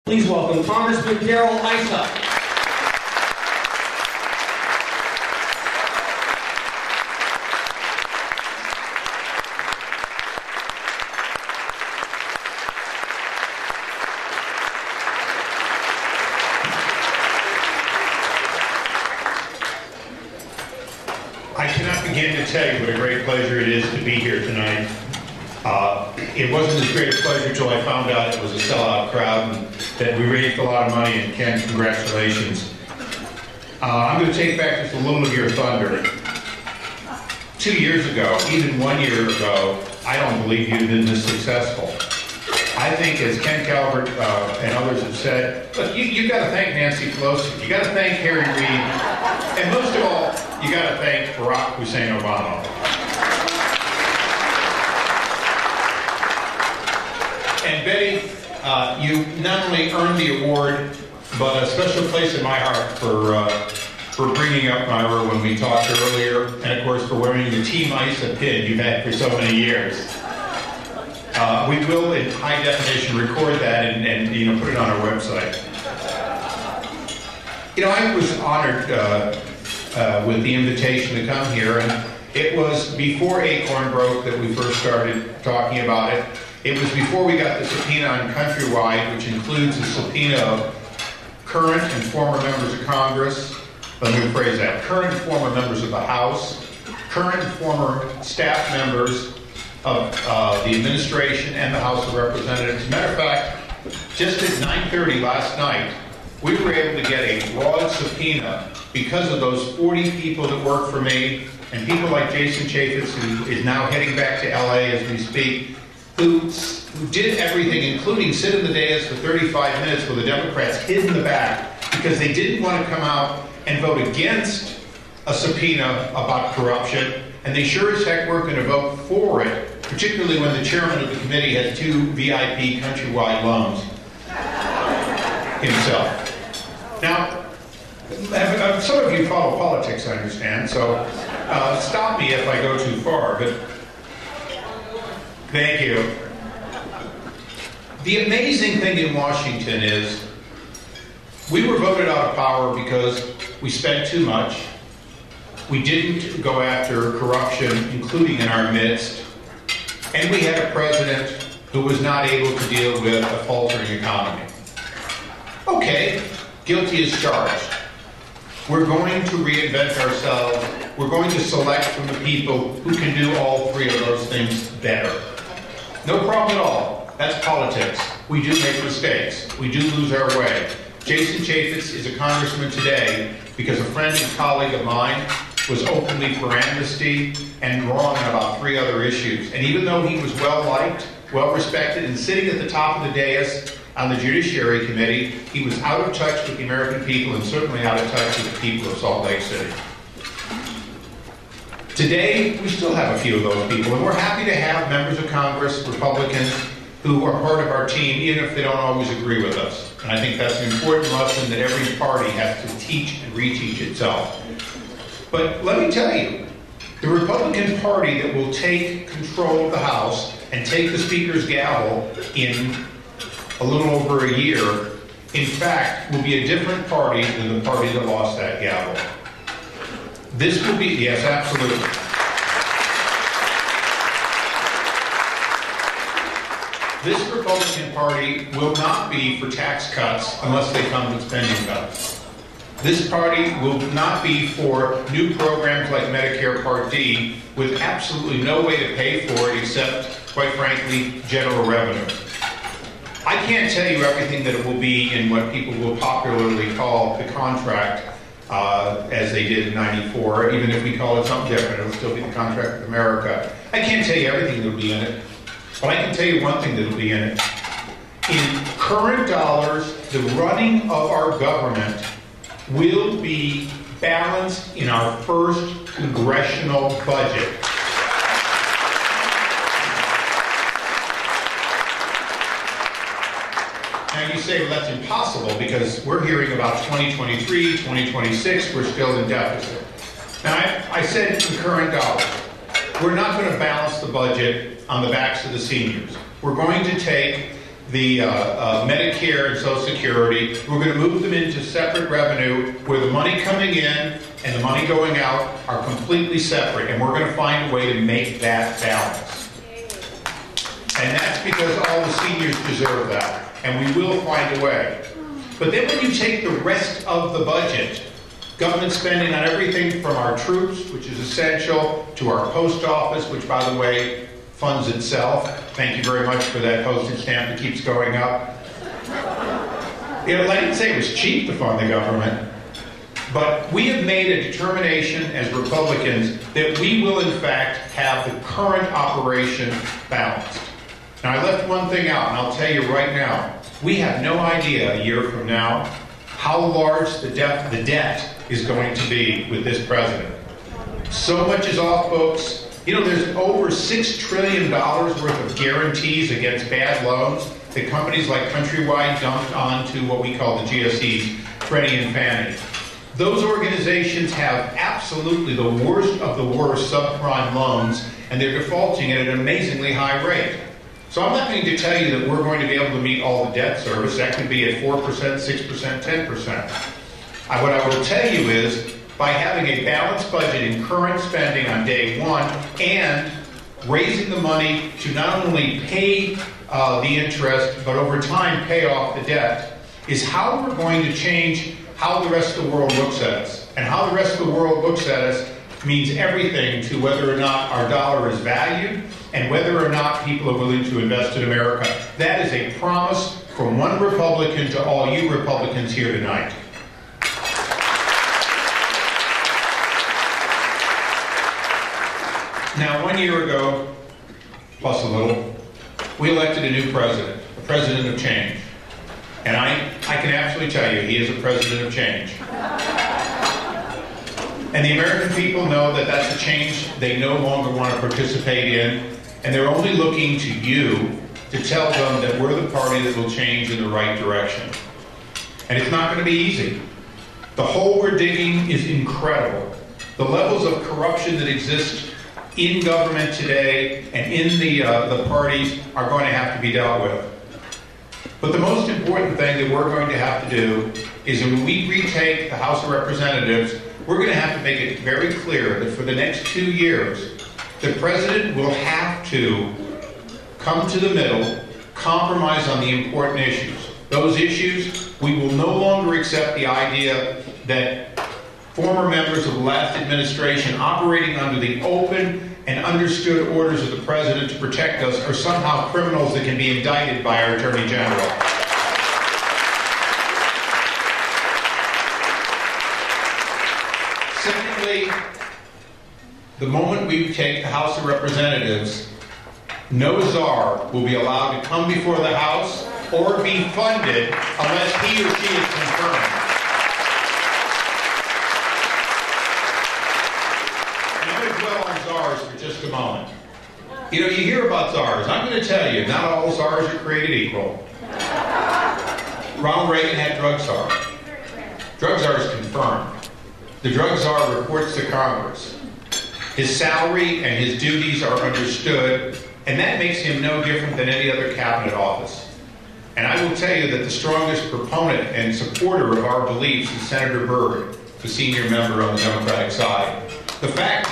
Please welcome Congressman Darrell Issa. I cannot begin to tell you what a great pleasure it is to be here tonight. It wasn't as great a pleasure until I found out it was a sellout crowd and that we raised a lot of money, and Ken, congratulations. I'm going to take back just a little of your thunder. 2 years ago, even 1 year ago, I don't believe you'd been this successful. I think, as Ken Calvert and others have said, look, you've got to thank Nancy Pelosi, you got to thank Harry Reid, and most of all, you got to thank Barack Hussein Obama. And Betty, you not only earned the award, but a special place in my heart for bringing up Myra when we talked earlier, and of course for wearing the Team Issa pin you've had for so many years. We will, in high definition, record that and put it on our website. I was honored with the invitation to come here, and it was before Acorn broke that we first started talking about it. It was before we got the subpoena on Countrywide, which includes a subpoena of current and former members of Congress. Let me rephrase that. Current and former members of the House, current and former staff members of the administration and the House of Representatives. As a matter of fact, just at 9:30 last night, we were able to get a broad subpoena because of those 40 people that work for me and people like Jason Chaffetz, who is now heading back to LA as we speak, who did everything, including sit in the dais for 35 minutes with the Democrats hid in the back because they didn't want to come out and vote against a subpoena about corruption, and they sure as heck weren't going to vote for it, particularly when the chairman of the committee had 2 VIP Countrywide loans himself. Now, some of you follow politics, I understand, so stop me if I go too far, but thank you. The amazing thing in Washington is we were voted out of power because we spent too much. We didn't go after corruption, including in our midst. And we had a president who was not able to deal with a faltering economy. Okay, guilty as charged. We're going to reinvent ourselves. We're going to select from the people who can do all 3 of those things better. No problem at all. That's politics. We do make mistakes. We do lose our way. Jason Chaffetz is a congressman today because a friend and colleague of mine was openly for amnesty and wrong on about 3 other issues. And even though he was well-liked, well-respected, and sitting at the top of the dais on the Judiciary Committee, he was out of touch with the American people and certainly out of touch with the people of Salt Lake City. Today, we still have a few of those people, and we're happy to have members of Congress, Republicans, who are part of our team, even if they don't always agree with us. And I think that's an important lesson that every party has to teach and reteach itself. But let me tell you, the Republican Party that will take control of the House and take the Speaker's gavel in a little over a year, in fact, will be a different party than the party that lost that gavel. This will be, yes, absolutely. This Republican Party will not be for tax cuts unless they come with spending cuts. This party will not be for new programs like Medicare Part D with absolutely no way to pay for it except, quite frankly, general revenue. I can't tell you everything that it will be in what people will popularly call the contract, as they did in '94. Even if we call it something different, it'll still be the contract with America. I can't tell you everything that will be in it, but I can tell you one thing that will be in it. In current dollars, the running of our government will be balanced in our first congressional budget. Now you say, well, that's impossible because we're hearing about 2023, 2026, we're still in deficit. Now I said in current dollars. We're not going to balance the budget on the backs of the seniors. We're going to take the Medicare and Social Security. We're going to move them into separate revenue where the money coming in and the money going out are completely separate, and we're going to find a way to make that balance. And that's because all the seniors deserve that, and we will find a way. But then when you take the rest of the budget, government spending on everything from our troops, which is essential, to our post office, which, by the way, funds itself. Thank you very much for that postage stamp that keeps going up. I didn't say it was cheap to fund the government, but we have made a determination as Republicans that we will, in fact, have the current operation balanced. Now, I left one thing out, and I'll tell you right now, we have no idea a year from now how large the debt is going to be with this president. So much is off books. There's over $6 trillion worth of guarantees against bad loans that companies like Countrywide dumped onto what we call the GSEs, Freddie and Fannie. Those organizations have absolutely the worst of the worst subprime loans, and they're defaulting at an amazingly high rate. So I'm not going to tell you that we're going to be able to meet all the debt service. That could be at 4%, 6%, 10%. What I will tell you is, by having a balanced budget in current spending on day one and raising the money to not only pay the interest, but over time pay off the debt, is how we're going to change how the rest of the world looks at us. And how the rest of the world looks at us means everything to whether or not our dollar is valued and whether or not people are willing to invest in America. That is a promise from one Republican to all you Republicans here tonight. Now, 1 year ago, plus a little, we elected a new president, a president of change. And I can absolutely tell you, he is a president of change. And the American people know that that's a change they no longer want to participate in, and they're only looking to you to tell them that we're the party that will change in the right direction. And it's not going to be easy. The hole we're digging is incredible. The levels of corruption that exist in government today and in the parties are going to have to be dealt with. But the most important thing that we're going to have to do is when we retake the House of Representatives, we're going to have to make it very clear that for the next 2 years, the president will have to come to the middle, compromise on the important issues. Those issues, we will no longer accept the idea that former members of the last administration operating under the open and understood orders of the president to protect us are somehow criminals that can be indicted by our Attorney General. Secondly, the moment we take the House of Representatives, no czar will be allowed to come before the House or be funded unless he or she is confirmed. Czars for just a moment. You hear about czars. I'm going to tell you, not all czars are created equal. Ronald Reagan had drug czar. Drug czar is confirmed. The drug czar reports to Congress. His salary and his duties are understood, and that makes him no different than any other cabinet office. And I will tell you that the strongest proponent and supporter of our beliefs is Senator Byrd, the senior member on the Democratic side. The fact